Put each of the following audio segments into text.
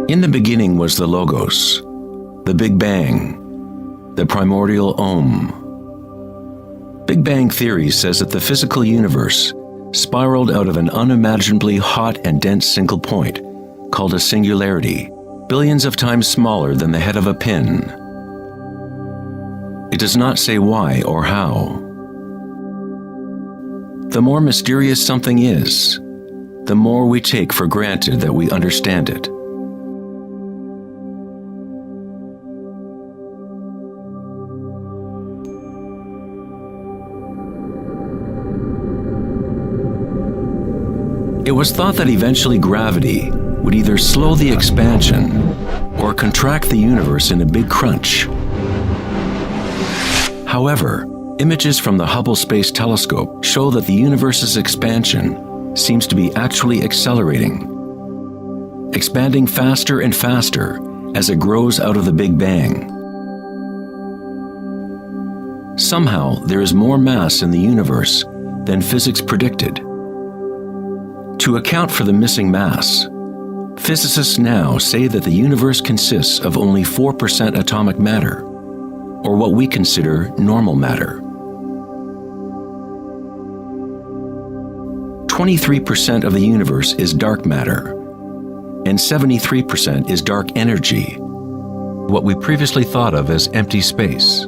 In the beginning was the Logos, the Big Bang, the primordial Om. Big Bang theory says that the physical universe spiraled out of an unimaginably hot and dense single point, called a singularity, billions of times smaller than the head of a pin. It does not say why or how. The more mysterious something is, the more we take for granted that we understand it. It was thought that eventually gravity would either slow the expansion or contract the universe in a big crunch. However, images from the Hubble Space Telescope show that the universe's expansion seems to be actually accelerating, expanding faster and faster as it grows out of the Big Bang. Somehow, there is more mass in the universe than physics predicted. To account for the missing mass, physicists now say that the universe consists of only 4% atomic matter, or what we consider normal matter. 23% of the universe is dark matter, and 73% is dark energy, what we previously thought of as empty space.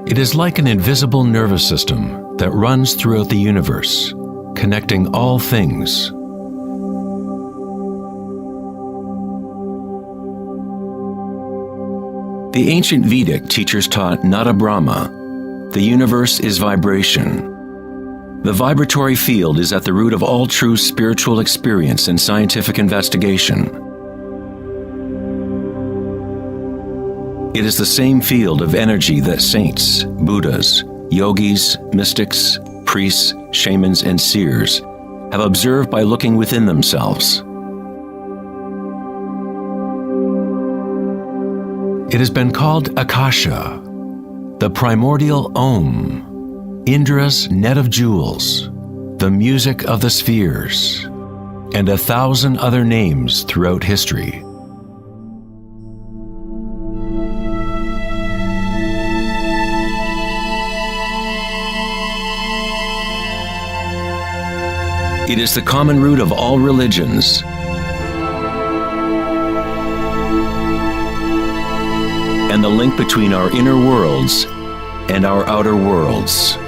It is like an invisible nervous system that runs throughout the universe, connecting all things. The ancient Vedic teachers taught Nada Brahma, the universe is vibration. The vibratory field is at the root of all true spiritual experience and scientific investigation. It is the same field of energy that saints, Buddhas, yogis, mystics, priests, shamans, and seers have observed by looking within themselves. It has been called Akasha, the primordial Om, Indra's net of jewels, the music of the spheres, and 1,000 other names throughout history. It is the common root of all religions, and the link between our inner worlds and our outer worlds.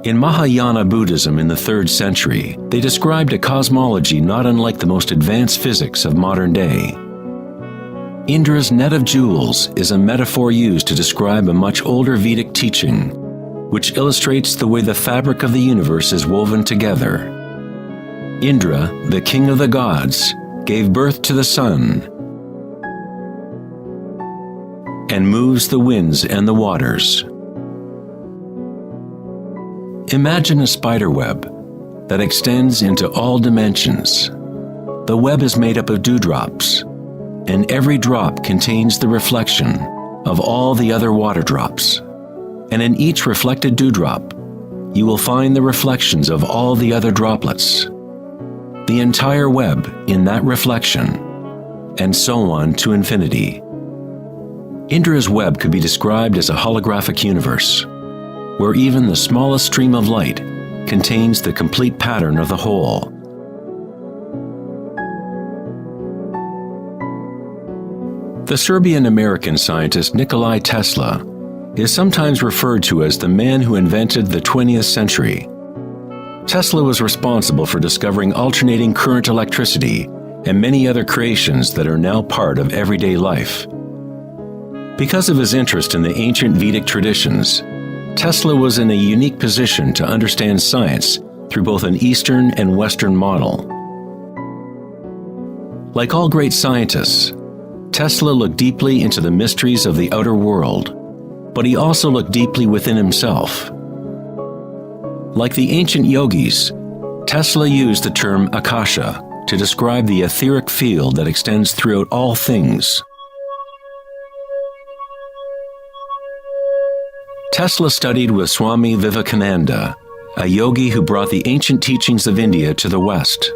In Mahayana Buddhism in the 3rd century, they described a cosmology not unlike the most advanced physics of modern day. Indra's net of jewels is a metaphor used to describe a much older Vedic teaching, which illustrates the way the fabric of the universe is woven together. Indra, the king of the gods, gave birth to the sun and moves the winds and the waters. Imagine a spider web that extends into all dimensions. The web is made up of dewdrops, and every drop contains the reflection of all the other water drops. And in each reflected dewdrop, you will find the reflections of all the other droplets. The entire web in that reflection, and so on to infinity. Indra's web could be described as a holographic universe, where even the smallest stream of light contains the complete pattern of the whole. The Serbian-American scientist Nikola Tesla is sometimes referred to as the man who invented the 20th century. Tesla was responsible for discovering alternating current electricity and many other creations that are now part of everyday life. Because of his interest in the ancient Vedic traditions, Tesla was in a unique position to understand science through both an Eastern and Western model. Like all great scientists, Tesla looked deeply into the mysteries of the outer world, but he also looked deeply within himself. Like the ancient yogis, Tesla used the term Akasha to describe the etheric field that extends throughout all things. Tesla studied with Swami Vivekananda, a yogi who brought the ancient teachings of India to the West.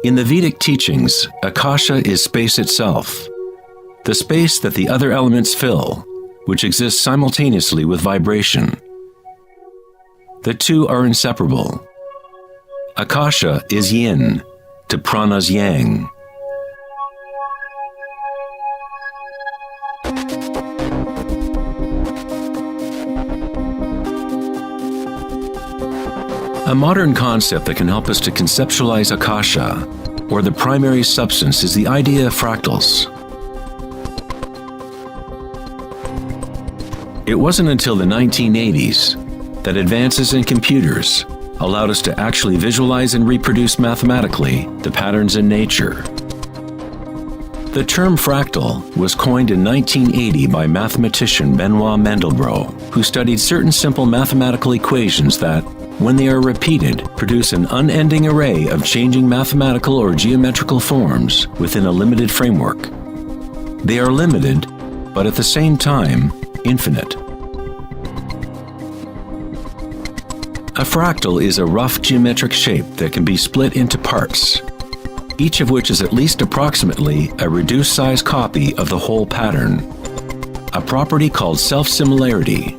In the Vedic teachings, Akasha is space itself, the space that the other elements fill, which exists simultaneously with vibration. The two are inseparable. Akasha is yin to prana's yang. A modern concept that can help us to conceptualize Akasha, or the primary substance, is the idea of fractals. It wasn't until the 1980s that advances in computers allowed us to actually visualize and reproduce mathematically the patterns in nature. The term fractal was coined in 1980 by mathematician Benoit Mandelbrot, who studied certain simple mathematical equations that, when they are repeated, produce an unending array of changing mathematical or geometrical forms within a limited framework. They are limited, but at the same time, infinite. A fractal is a rough geometric shape that can be split into parts, each of which is at least approximately a reduced size copy of the whole pattern, a property called self-similarity.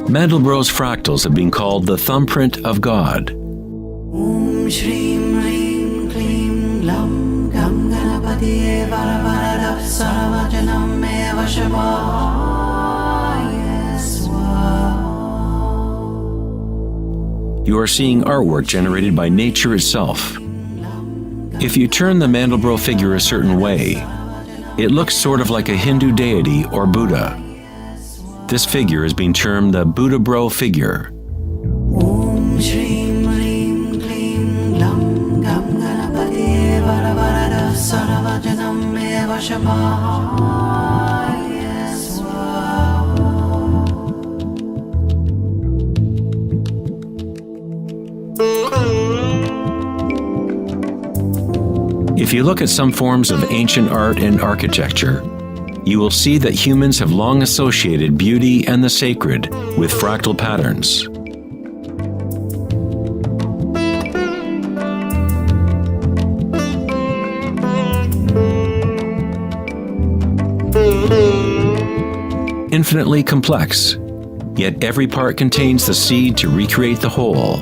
Mandelbrot's fractals have been called the thumbprint of God. Om Shrim Rim Klim Glam Gam Ganapatiye Varavarada Saravajanam Eva Shabaya Swa. You are seeing artwork generated by nature itself. If you turn the Mandelbrot figure a certain way, it looks sort of like a Hindu deity or Buddha. This figure is being termed the Buddha-bro figure. Om Shrim Rim Klim Glam Gam Ganapatiye Varavarada Saravajanam Eva Shabaya Swa. If you look at some forms of ancient art and architecture, you will see that humans have long associated beauty and the sacred with fractal patterns. Infinitely complex, yet every part contains the seed to recreate the whole.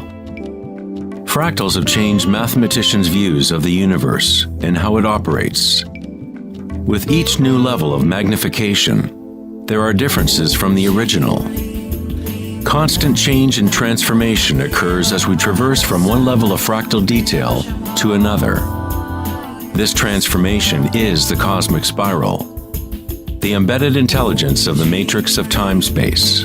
Fractals have changed mathematicians' views of the universe and how it operates. With each new level of magnification, there are differences from the original. Constant change and transformation occurs as we traverse from one level of fractal detail to another. This transformation is the cosmic spiral, the embedded intelligence of the matrix of time-space.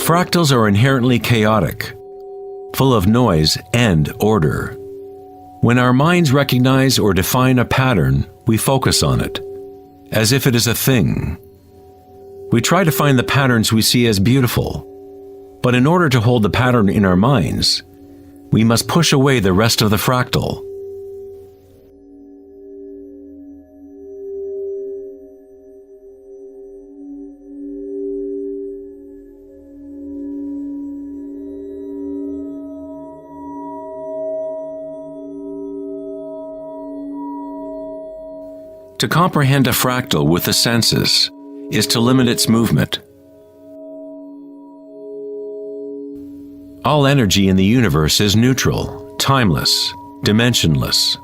Fractals are inherently chaotic, full of noise and order. When our minds recognize or define a pattern, we focus on it, as if it is a thing. We try to find the patterns we see as beautiful, but in order to hold the pattern in our minds, we must push away the rest of the fractal. To comprehend a fractal with the senses is to limit its movement. All energy in the universe is neutral, timeless, dimensionless.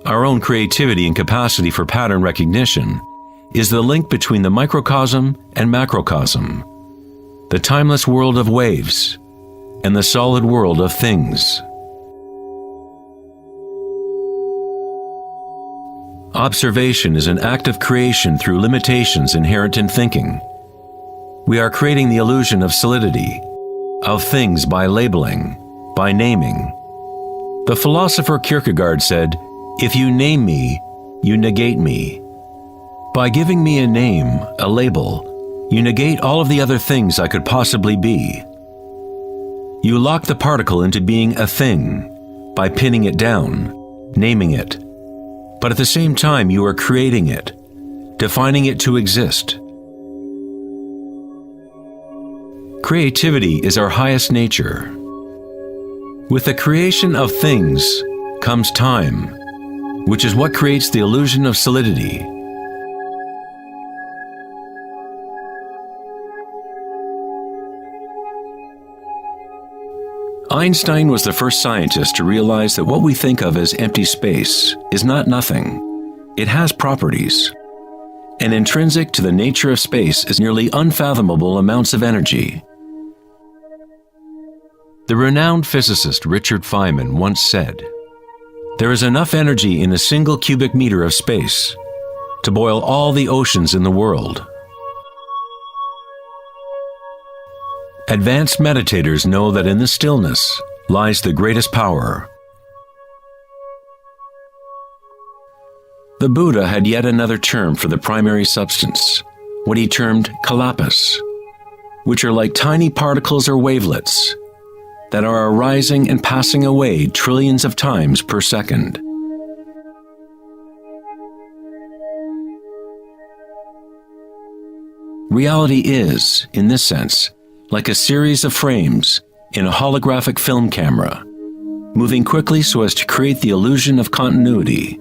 Our own creativity and capacity for pattern recognition is the link between the microcosm and macrocosm, the timeless world of waves and the solid world of things. Observation is an act of creation through limitations inherent in thinking. We are creating the illusion of solidity, of things by labeling, by naming. The philosopher Kierkegaard said, "If you name me, you negate me." By giving me a name, a label, you negate all of the other things I could possibly be. You lock the particle into being a thing by pinning it down, naming it. But at the same time, you are creating it, defining it to exist. Creativity is our highest nature. With the creation of things comes time, which is what creates the illusion of solidity. Einstein was the first scientist to realize that what we think of as empty space is not nothing. It has properties. And intrinsic to the nature of space is nearly unfathomable amounts of energy. The renowned physicist Richard Feynman once said, "There is enough energy in a single cubic meter of space to boil all the oceans in the world." Advanced meditators know that in the stillness lies the greatest power. The Buddha had yet another term for the primary substance, what he termed kalpas, which are like tiny particles or wavelets that are arising and passing away trillions of times per second. Reality is, in this sense, like a series of frames in a holographic film camera, moving quickly so as to create the illusion of continuity.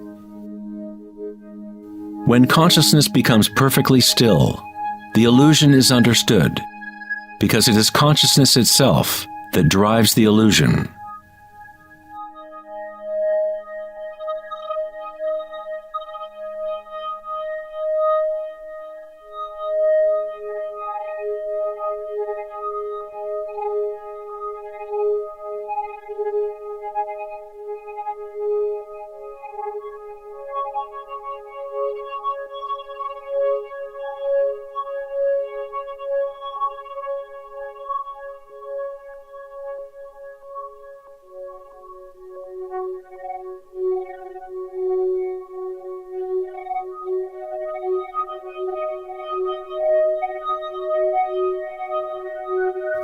When consciousness becomes perfectly still, the illusion is understood, because it is consciousness itself that drives the illusion.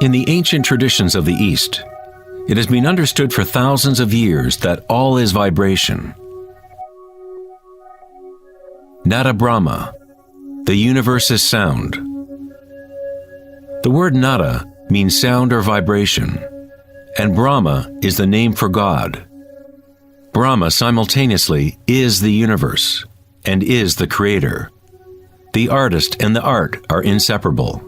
In the ancient traditions of the East, it has been understood for thousands of years that all is vibration. Nada Brahma, the universe is sound. The word nada means sound or vibration, and Brahma is the name for God. Brahma simultaneously is the universe and is the creator. The artist and the art are inseparable.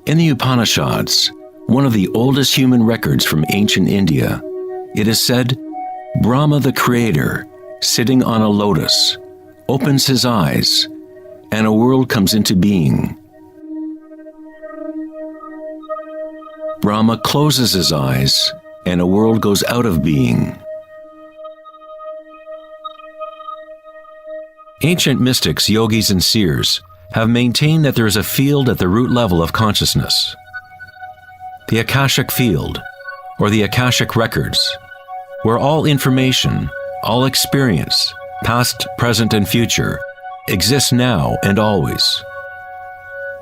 In the Upanishads, one of the oldest human records from ancient India, it is said, Brahma the creator, sitting on a lotus, opens his eyes, and a world comes into being. Brahma closes his eyes, and a world goes out of being. Ancient mystics, yogis, and seers have maintained that there is a field at the root level of consciousness. The Akashic field, or the Akashic records, where all information, all experience, past, present, and future, exists now and always.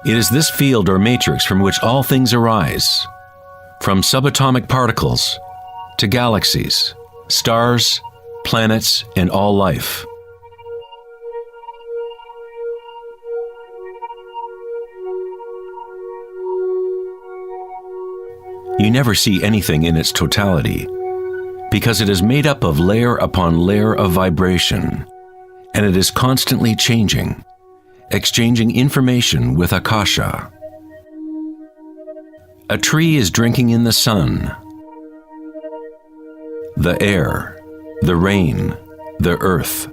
It is this field or matrix from which all things arise, from subatomic particles to galaxies, stars, planets, and all life. You never see anything in its totality, because it is made up of layer upon layer of vibration, and it is constantly changing, exchanging information with Akasha. A tree is drinking in the sun, the air, the rain, the earth.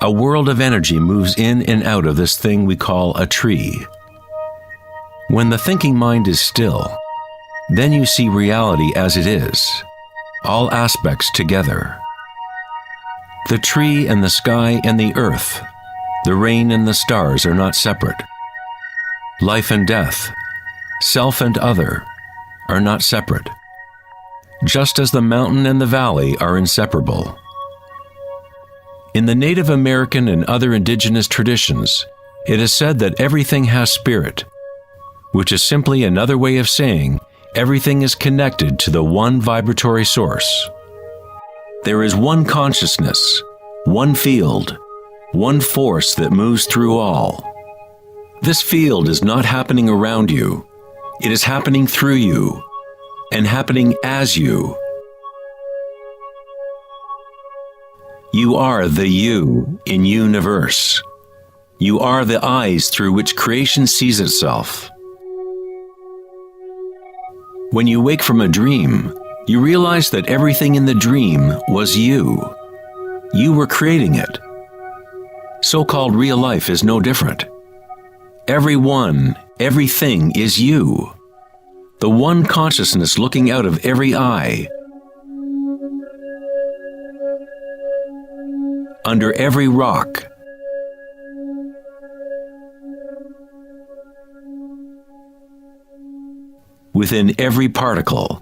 a world of energy moves in and out of this thing we call a tree. When the thinking mind is still, then you see reality as it is, all aspects together. The tree and the sky and the earth, the rain and the stars are not separate. Life and death, self and other, are not separate, just as the mountain and the valley are inseparable. In the Native American and other indigenous traditions, it is said that everything has spirit, which is simply another way of saying everything is connected to the one vibratory source. There is one consciousness, one field, one force that moves through all. This field is not happening around you, it is happening through you, and happening as you. You are the you in universe. You are the eyes through which creation sees itself. When you wake from a dream, you realize that everything in the dream was you. You were creating it. So-called real life is no different. Everyone, everything is you. The one consciousness looking out of every eye. Under every rock. Within every particle.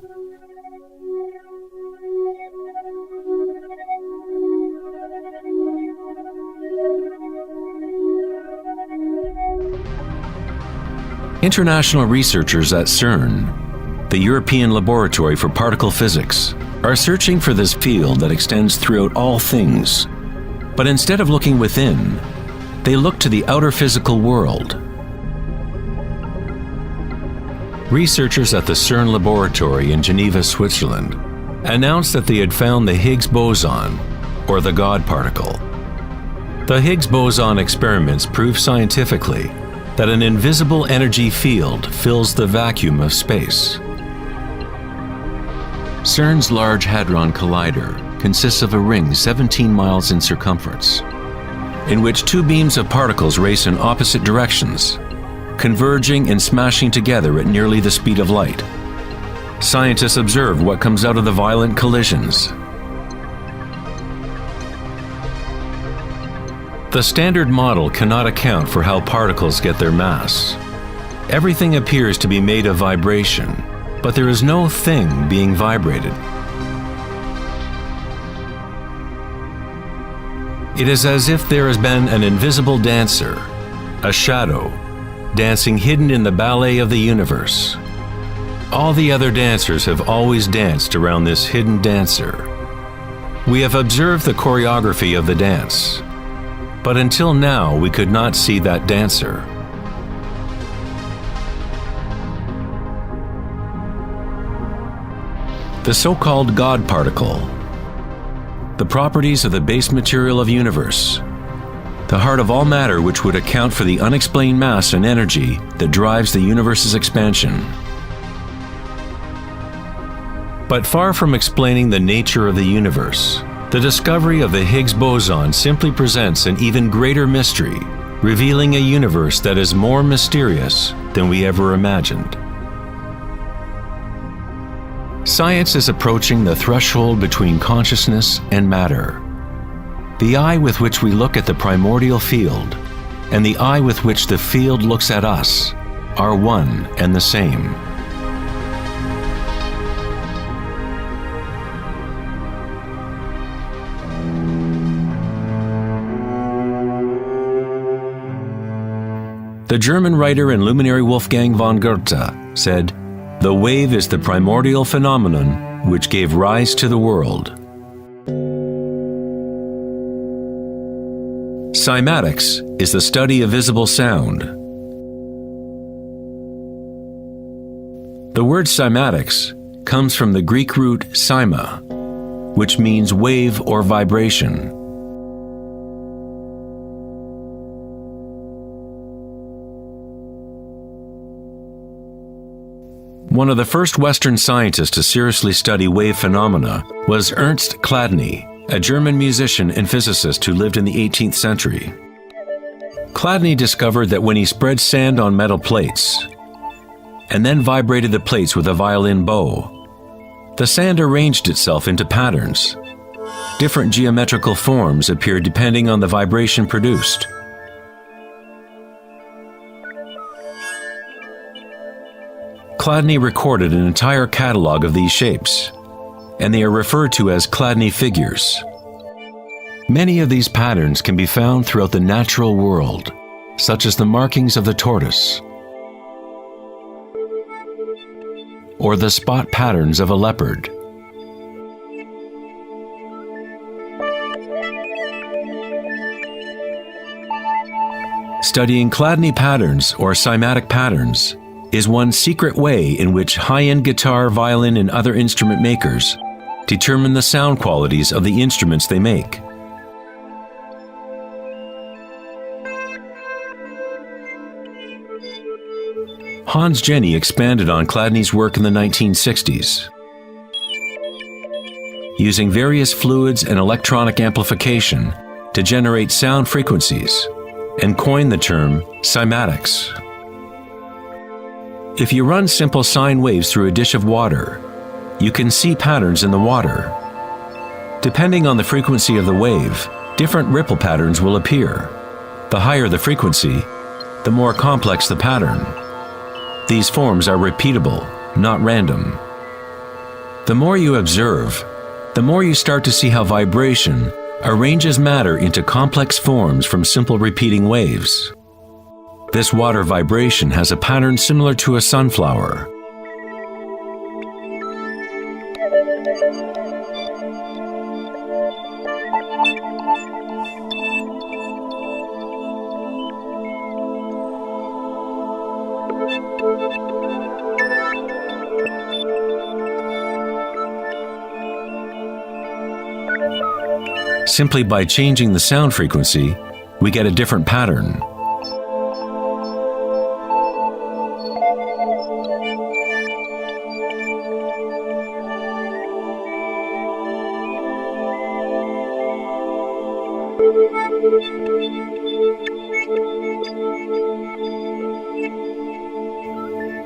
International researchers at CERN, the European Laboratory for Particle Physics, are searching for this field that extends throughout all things. But instead of looking within, they look to the outer physical world. Researchers at the CERN laboratory in Geneva, Switzerland, announced that they had found the Higgs boson, or the God particle. The Higgs boson experiments prove scientifically that an invisible energy field fills the vacuum of space. CERN's Large Hadron Collider consists of a ring 17 miles in circumference, in which two beams of particles race in opposite directions, converging and smashing together at nearly the speed of light. Scientists observe what comes out of the violent collisions. The standard model cannot account for how particles get their mass. Everything appears to be made of vibration, but there is no thing being vibrated. It is as if there has been an invisible dancer, a shadow, dancing hidden in the ballet of the universe. All the other dancers have always danced around this hidden dancer. We have observed the choreography of the dance, but until now we could not see that dancer. The so-called God particle, the properties of the base material of universe, the heart of all matter which would account for the unexplained mass and energy that drives the universe's expansion. But far from explaining the nature of the universe, the discovery of the Higgs boson simply presents an even greater mystery, revealing a universe that is more mysterious than we ever imagined. Science is approaching the threshold between consciousness and matter. The eye with which we look at the primordial field and the eye with which the field looks at us are one and the same. The German writer and luminary Wolfgang von Goethe said, "The wave is the primordial phenomenon which gave rise to the world." Cymatics is the study of visible sound. The word cymatics comes from the Greek root cyma, which means wave or vibration. One of the first Western scientists to seriously study wave phenomena was Ernst Chladni, a German musician and physicist who lived in the 18th century. Chladni discovered that when he spread sand on metal plates and then vibrated the plates with a violin bow, the sand arranged itself into patterns. Different geometrical forms appeared depending on the vibration produced. Chladni recorded an entire catalog of these shapes, and they are referred to as Chladni figures. Many of these patterns can be found throughout the natural world, such as the markings of the tortoise, or the spot patterns of a leopard. Studying Chladni patterns or cymatic patterns is one secret way in which high-end guitar, violin, and other instrument makers determine the sound qualities of the instruments they make. Hans Jenny expanded on Chladni's work in the 1960s. Using various fluids and electronic amplification to generate sound frequencies, and coined the term cymatics. If you run simple sine waves through a dish of water, you can see patterns in the water. Depending on the frequency of the wave, different ripple patterns will appear. The higher the frequency, the more complex the pattern. These forms are repeatable, not random. The more you observe, the more you start to see how vibration arranges matter into complex forms from simple repeating waves. This water vibration has a pattern similar to a sunflower. Simply by changing the sound frequency, we get a different pattern.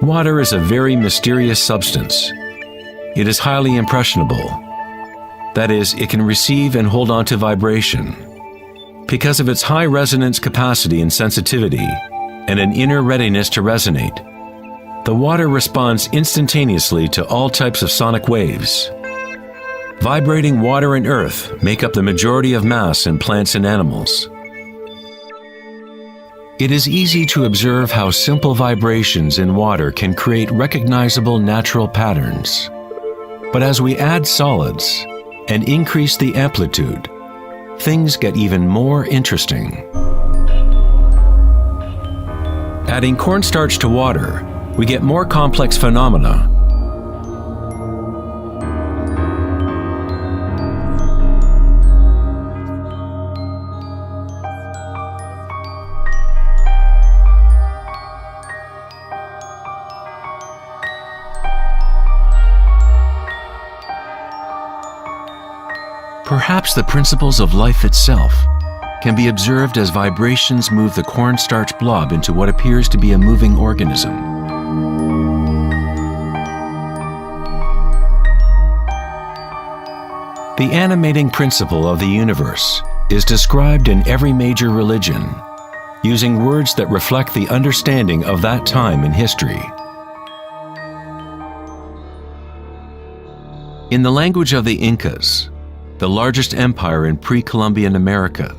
Water is a very mysterious substance. It is highly impressionable. That is, it can receive and hold on to vibration. Because of its high resonance capacity and sensitivity, and an inner readiness to resonate, the water responds instantaneously to all types of sonic waves. Vibrating water and earth make up the majority of mass in plants and animals. It is easy to observe how simple vibrations in water can create recognizable natural patterns. But as we add solids and increase the amplitude, things get even more interesting. Adding cornstarch to water, we get more complex phenomena. Perhaps the principles of life itself can be observed as vibrations move the cornstarch blob into what appears to be a moving organism. The animating principle of the universe is described in every major religion, using words that reflect the understanding of that time in history. In the language of the Incas, the largest empire in pre-Columbian America,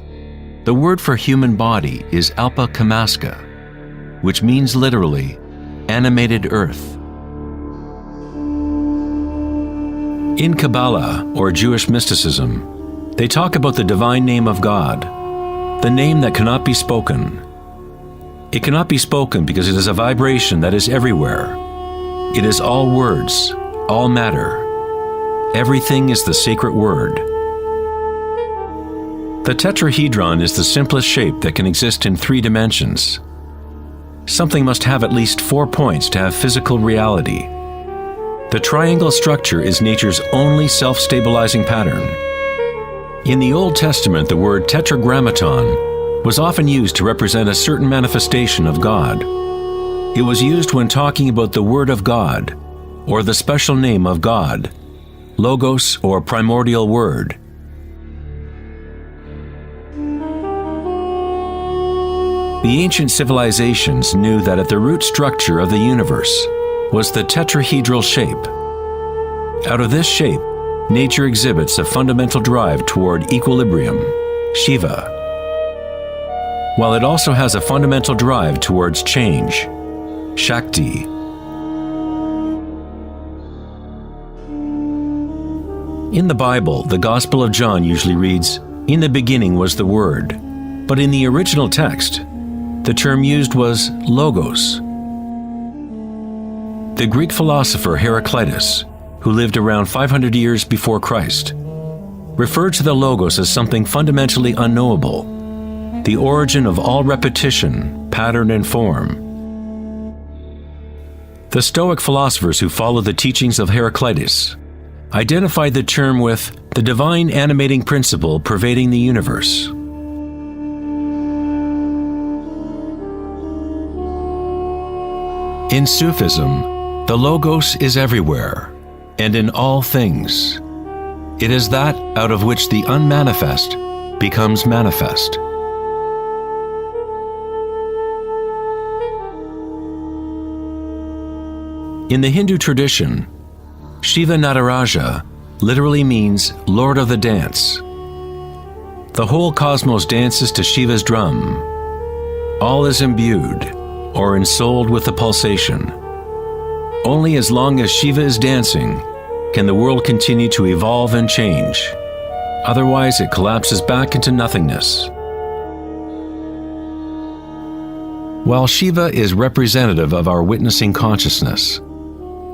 the word for human body is Alpa Kamasca, which means literally, animated earth. In Kabbalah, or Jewish mysticism, they talk about the divine name of God, the name that cannot be spoken. It cannot be spoken because it is a vibration that is everywhere. It is all words, all matter. Everything is the sacred word. The tetrahedron is the simplest shape that can exist in 3 dimensions. Something must have at least 4 points to have physical reality. The triangle structure is nature's only self-stabilizing pattern. In the Old Testament, the word tetragrammaton was often used to represent a certain manifestation of God. It was used when talking about the Word of God, or the special name of God, Logos or primordial Word. The ancient civilizations knew that at the root structure of the universe was the tetrahedral shape. Out of this shape, nature exhibits a fundamental drive toward equilibrium, Shiva, while it also has a fundamental drive towards change, Shakti. In the Bible, the Gospel of John usually reads, "In the beginning was the Word," but in the original text, the term used was logos. The Greek philosopher Heraclitus, who lived around 500 years before Christ, referred to the logos as something fundamentally unknowable, the origin of all repetition, pattern, and form. The Stoic philosophers who followed the teachings of Heraclitus identified the term with the divine animating principle pervading the universe. In Sufism, the Logos is everywhere and in all things. It is that out of which the unmanifest becomes manifest. In the Hindu tradition, Shiva Nataraja literally means Lord of the Dance. The whole cosmos dances to Shiva's drum. All is imbued or ensouled with the pulsation. Only as long as Shiva is dancing can the world continue to evolve and change. Otherwise, it collapses back into nothingness. While Shiva is representative of our witnessing consciousness,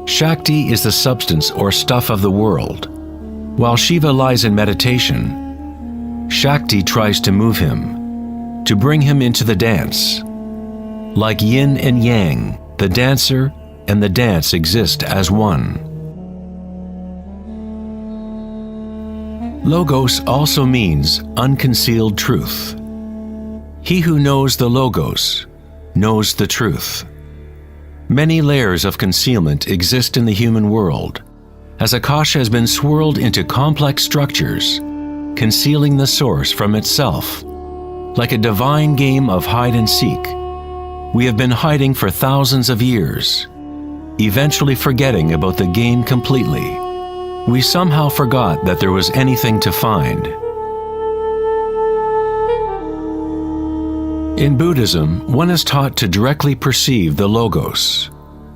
Shakti is the substance or stuff of the world. While Shiva lies in meditation, Shakti tries to move him, to bring him into the dance. Like yin and yang, the dancer and the dance exist as one. Logos also means unconcealed truth. He who knows the Logos knows the truth. Many layers of concealment exist in the human world, as Akasha has been swirled into complex structures, concealing the source from itself. Like a divine game of hide and seek, we have been hiding for thousands of years, eventually forgetting about the game completely. We somehow forgot that there was anything to find. In Buddhism, one is taught to directly perceive the Logos,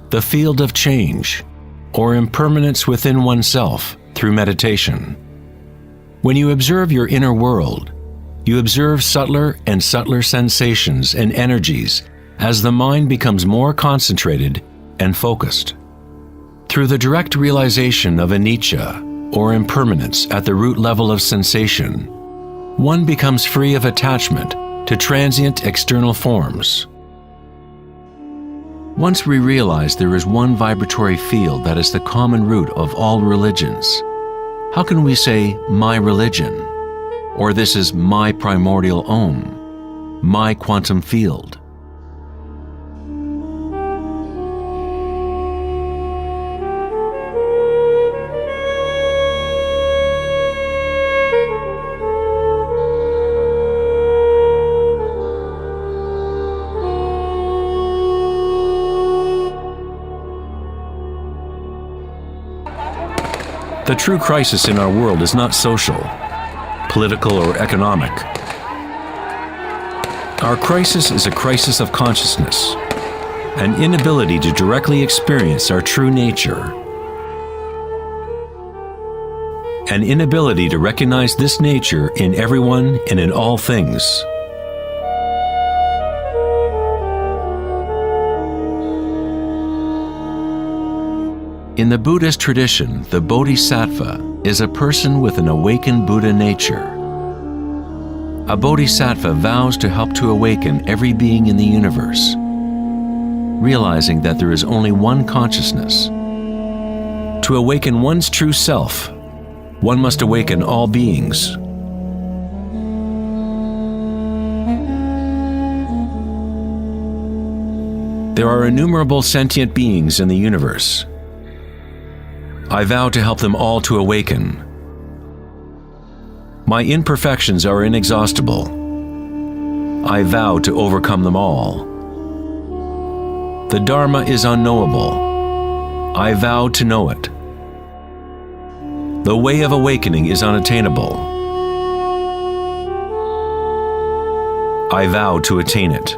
the field of change, or impermanence within oneself through meditation. When you observe your inner world, you observe subtler and subtler sensations and energies as the mind becomes more concentrated and focused. Through the direct realization of anicca, or impermanence at the root level of sensation, one becomes free of attachment to transient external forms. Once we realize there is one vibratory field that is the common root of all religions, how can we say, "my religion," or "this is my primordial Om, my quantum field"? The true crisis in our world is not social, political, or economic. Our crisis is a crisis of consciousness, an inability to directly experience our true nature, an inability to recognize this nature in everyone and in all things. In the Buddhist tradition, the Bodhisattva is a person with an awakened Buddha nature. A Bodhisattva vows to help to awaken every being in the universe, realizing that there is only one consciousness. To awaken one's true self, one must awaken all beings, There are innumerable sentient beings in the universe. I vow to help them all to awaken. My imperfections are inexhaustible. I vow to overcome them all. The Dharma is unknowable. I vow to know it. The way of awakening is unattainable. I vow to attain it.